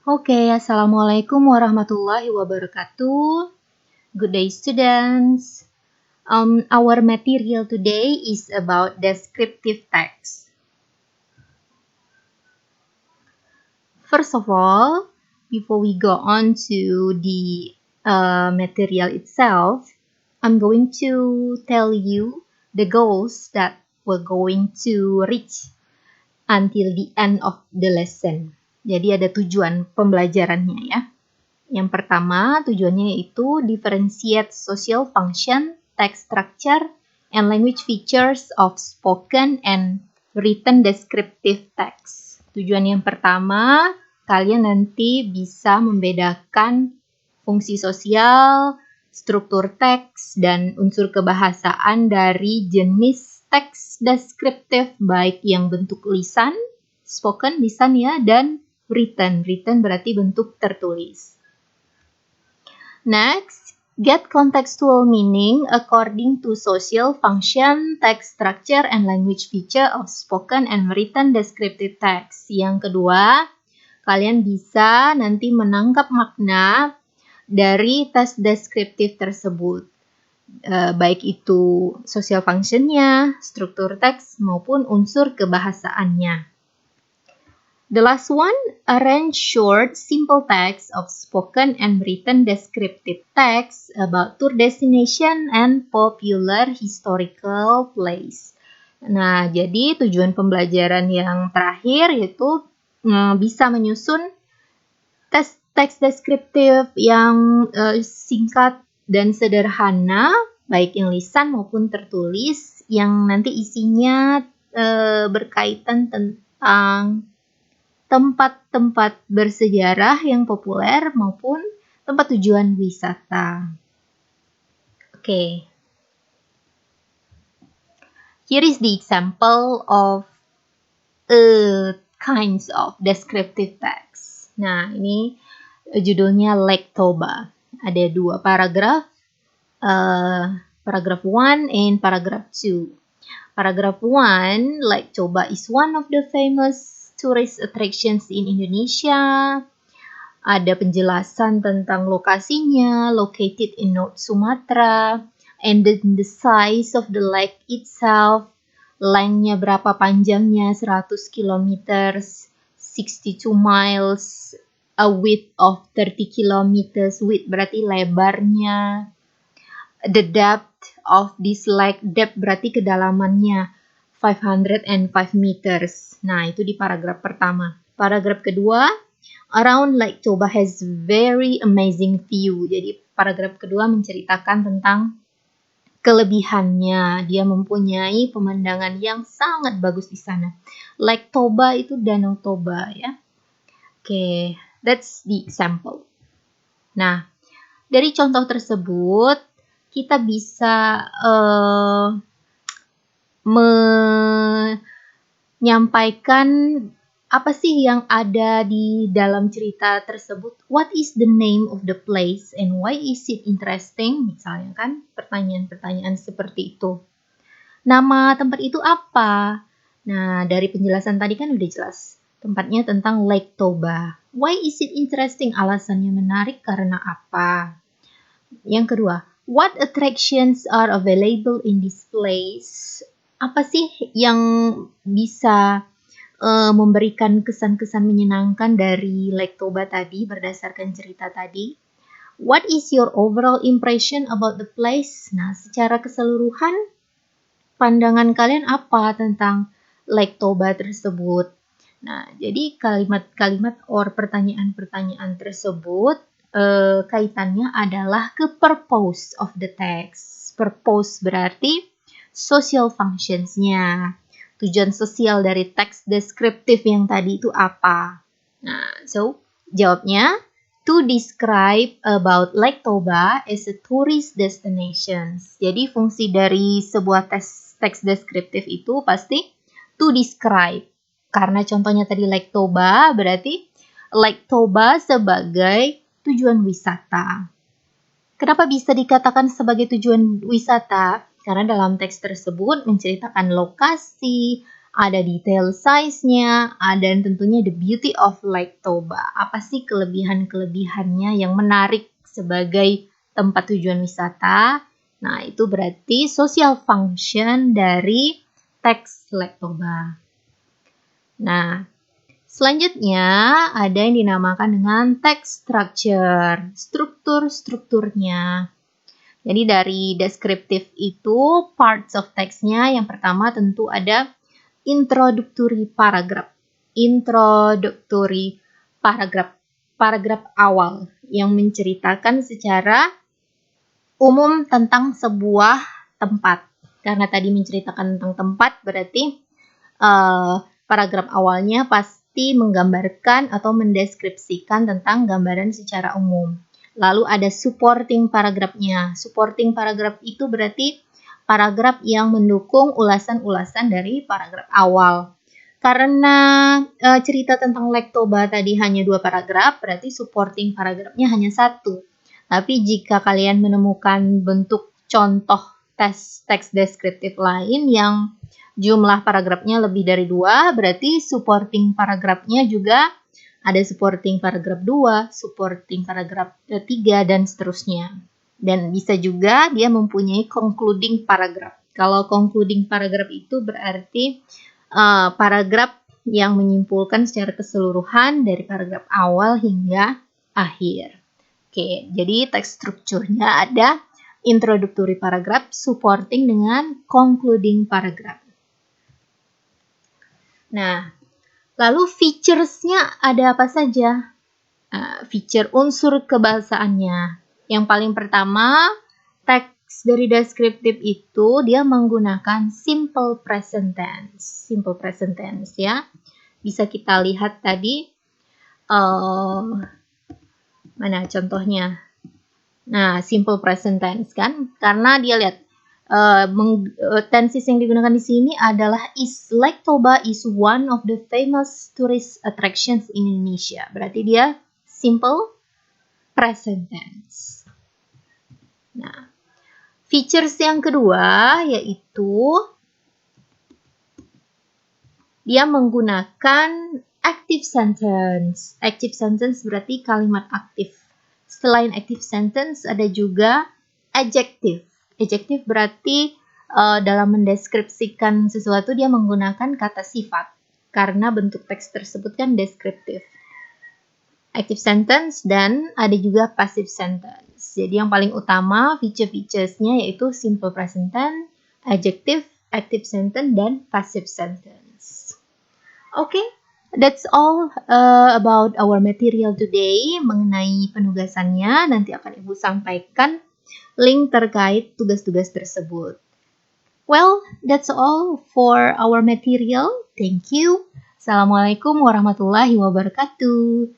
Oke, Assalamualaikum warahmatullahi wabarakatuh. Good day, students. Our material today is about descriptive text. First of all, before we go on to the material itself, I'm going to tell you the goals that we're going to reach until the end of the lesson. Jadi ada tujuan pembelajarannya ya. Yang pertama, tujuannya yaitu differentiate social function, text structure, and language features of spoken and written descriptive text. Tujuan yang pertama, kalian nanti bisa membedakan fungsi sosial, struktur teks, dan unsur kebahasaan dari jenis teks deskriptif, baik yang bentuk lisan, spoken, lisan ya, dan written. Written berarti bentuk tertulis. Next, get contextual meaning according to social function, text structure, and language feature of spoken and written descriptive text. Yang kedua, kalian bisa nanti menangkap makna dari teks deskriptif tersebut. Baik itu social function-nya, struktur teks, maupun unsur kebahasaannya. The last one, arrange short, simple text of spoken and written descriptive text about tour destination and popular historical place. Nah, jadi tujuan pembelajaran yang terakhir yaitu bisa menyusun teks deskriptif yang singkat dan sederhana, baik yang lisan maupun tertulis, yang nanti isinya berkaitan tentang tempat-tempat bersejarah yang populer maupun tempat tujuan wisata. Okay. Here is the example of kinds of descriptive text. Nah, ini judulnya Lake Toba. Ada dua paragraf, paragraph 1 and paragraph 2. Paragraph 1, Lake Toba is one of the famous tourist attractions in Indonesia. Ada penjelasan tentang lokasinya, located in North Sumatra, and the size of the lake itself, lengthnya berapa, panjangnya 100 km, 62 miles, a width of 30 km, width berarti lebarnya, the depth of this lake, depth berarti kedalamannya, 505 meters. Nah, itu di paragraf pertama. Paragraf kedua, around Lake Toba has very amazing view. Jadi, paragraf kedua menceritakan tentang kelebihannya. Dia mempunyai pemandangan yang sangat bagus di sana. Lake Toba itu Danau Toba ya. Oke, that's the example. Nah, dari contoh tersebut, kita bisa menyampaikan apa sih yang ada di dalam cerita tersebut. What is the name of the place and why is it interesting? Misalnya kan pertanyaan-pertanyaan seperti itu. Nama tempat itu apa? Nah, dari penjelasan tadi kan udah jelas. Tempatnya tentang Lake Toba. Why is it interesting? Alasannya menarik karena apa? Yang kedua, what attractions are available in this place? Apa sih yang bisa memberikan kesan-kesan menyenangkan dari Lake Toba tadi berdasarkan cerita tadi? What is your overall impression about the place? Nah, secara keseluruhan pandangan kalian apa tentang Lake Toba tersebut? Nah, jadi kalimat-kalimat or pertanyaan-pertanyaan tersebut kaitannya adalah ke purpose of the text. Purpose berarti social functions-nya. Tujuan sosial dari teks deskriptif yang tadi itu apa? Nah, so jawabnya, to describe about Lake Toba as a tourist destination. Jadi fungsi dari sebuah teks deskriptif itu pasti to describe. Karena contohnya tadi Lake Toba, berarti Lake Toba sebagai tujuan wisata. Kenapa bisa dikatakan sebagai tujuan wisata? Karena dalam teks tersebut menceritakan lokasi, ada detail size-nya, dan tentunya the beauty of Lake Toba. Apa sih kelebihan-kelebihannya yang menarik sebagai tempat tujuan wisata? Nah, itu berarti social function dari teks Lake Toba. Nah, selanjutnya ada yang dinamakan dengan text structure, strukturnya. Jadi dari deskriptif itu, parts of text-nya yang pertama tentu ada introductory paragraph. Paragraf awal yang menceritakan secara umum tentang sebuah tempat. Karena tadi menceritakan tentang tempat, berarti paragraf awalnya pasti menggambarkan atau mendeskripsikan tentang gambaran secara umum. Lalu ada supporting paragrafnya. Supporting paragraf itu berarti paragraf yang mendukung ulasan-ulasan dari paragraf awal. Karena cerita tentang Lake Toba tadi hanya 2 paragraf, berarti supporting paragrafnya hanya 1. Tapi jika kalian menemukan bentuk contoh teks deskriptif lain yang jumlah paragrafnya lebih dari 2, berarti supporting paragrafnya juga ada supporting paragraf 2, supporting paragraf 3, dan seterusnya. Dan bisa juga dia mempunyai concluding paragraph. Kalau concluding paragraph itu berarti paragraf yang menyimpulkan secara keseluruhan dari paragraf awal hingga akhir. Oke, jadi teks strukturnya ada introductory paragraph, supporting dengan concluding paragraph. Nah, lalu features-nya ada apa saja? Feature unsur kebahasaannya. Yang paling pertama, teks dari deskriptif itu dia menggunakan simple present tense. Simple present tense ya. Bisa kita lihat tadi mana contohnya. Nah, simple present tense kan, karena dia lihat tenses yang digunakan di sini adalah Lake Toba is one of the famous tourist attractions in Indonesia. Berarti dia simple present tense. Nah, features yang kedua yaitu dia menggunakan active sentence. Active sentence berarti kalimat aktif. Selain active sentence ada juga adjective. Adjective berarti dalam mendeskripsikan sesuatu dia menggunakan kata sifat. Karena bentuk teks tersebut kan deskriptif. Active sentence dan ada juga passive sentence. Jadi yang paling utama feature-featuresnya yaitu simple present tense, adjective, active sentence, dan passive sentence. Okay, that's all about our material today. Mengenai penugasannya nanti akan Ibu sampaikan link terkait tugas-tugas tersebut. Well, that's all for our material. Thank you. Assalamualaikum warahmatullahi wabarakatuh.